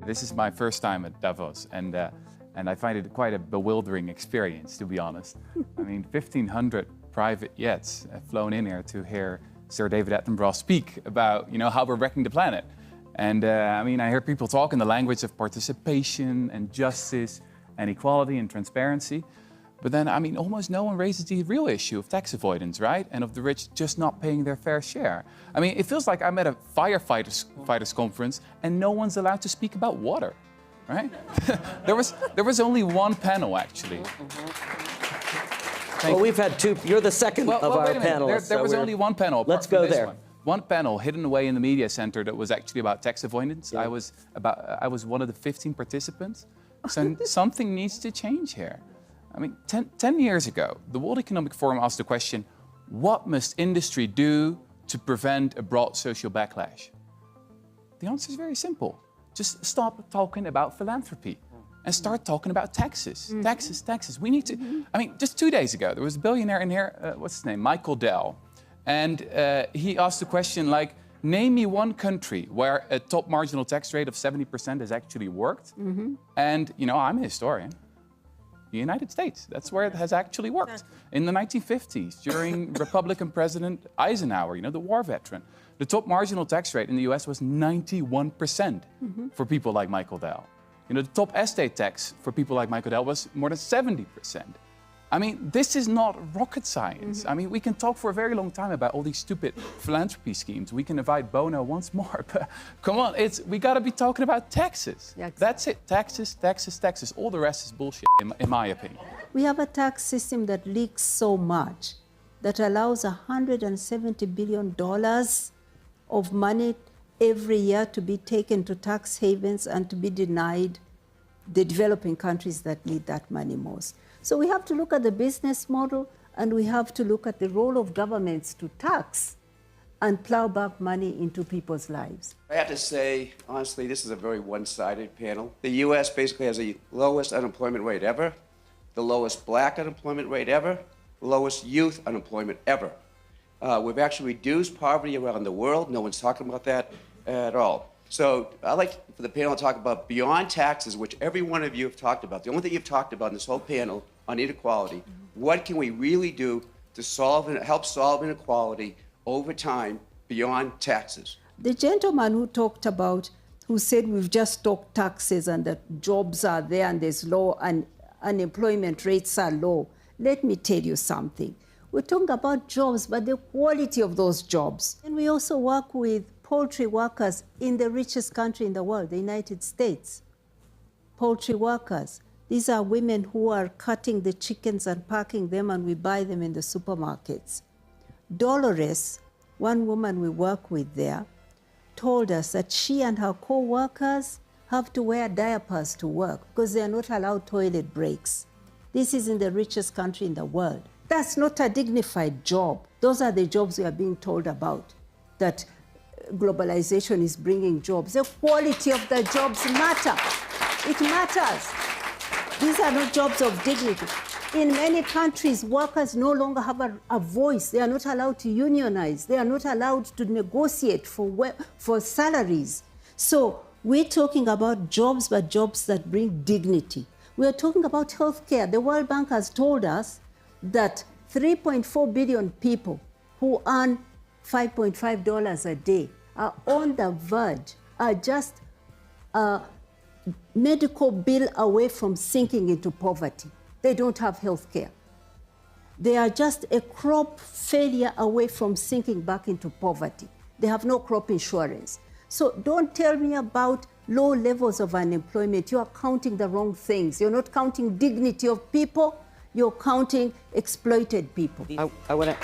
This is my first time at Davos, and I find it quite a bewildering experience, to be honest. I mean, 1,500 private jets have flown in here to hear Sir David Attenborough speak about, how we're wrecking the planet. And I hear people talk in the language of participation and justice and equality and transparency. But then, almost no one raises the real issue of tax avoidance, right? And of the rich just not paying their fair share. It feels like I'm at a firefighters conference and no one's allowed to speak about water, right? there was only one panel, actually. Well, we've had two. You're the second of our panelists. There was only one panel. Let's go there. One panel hidden away in the media center that was actually about tax avoidance. Yeah. I was one of the 15 participants. So something needs to change here. 10 years ago, the World Economic Forum asked the question, what must industry do to prevent a broad social backlash? The answer is very simple. Just stop talking about philanthropy and start talking about taxes. Mm-hmm. Taxes. We need to, just 2 days ago, there was a billionaire in here, what's his name? Michael Dell. And he asked the question like, name me one country where a top marginal tax rate of 70% has actually worked. Mm-hmm. And, I'm a historian. The United States, that's where it has actually worked. In the 1950s, during Republican President Eisenhower, the war veteran, the top marginal tax rate in the US was 91% for people like Michael Dell. The top estate tax for people like Michael Dell was more than 70%. This is not rocket science. We can talk for a very long time about all these stupid philanthropy schemes. We can invite Bono once more, but come on, we gotta be talking about taxes. Yeah, exactly. That's it, taxes. All the rest is bullshit, in my opinion. We have a tax system that leaks so much that allows $170 billion of money every year to be taken to tax havens and to be denied the developing countries that need that money most. So we have to look at the business model and we have to look at the role of governments to tax and plow back money into people's lives. I have to say, honestly, this is a very one-sided panel. The U.S. basically has the lowest unemployment rate ever, the lowest black unemployment rate ever, the lowest youth unemployment ever. We've actually reduced poverty around the world. No one's talking about that at all. So I'd like for the panel to talk about beyond taxes, which every one of you have talked about. The only thing you've talked about in this whole panel on inequality, what can we really do to help solve inequality over time beyond taxes? The gentleman who said we've just talked taxes and that jobs are there and there's low and unemployment rates are low. Let me tell you something. We're talking about jobs, but the quality of those jobs. And we also work with poultry workers in the richest country in the world, the United States. Poultry workers. These are women who are cutting the chickens and packing them, and we buy them in the supermarkets. Dolores, one woman we work with there, told us that she and her co-workers have to wear diapers to work because they are not allowed toilet breaks. This is in the richest country in the world. That's not a dignified job. Those are the jobs we are being told about, that globalization is bringing jobs. The quality of the jobs matter. It matters. These are not jobs of dignity. In many countries, workers no longer have a voice. They are not allowed to unionize. They are not allowed to negotiate for salaries. So we're talking about jobs, but jobs that bring dignity. We are talking about healthcare. The World Bank has told us that 3.4 billion people who earn $5.5 a day are on the verge, are just a medical bill away from sinking into poverty. They don't have health care. They are just a crop failure away from sinking back into poverty. They have no crop insurance. So don't tell me about low levels of unemployment. You are counting the wrong things. You're not counting dignity of people. You're counting exploited people. I want to...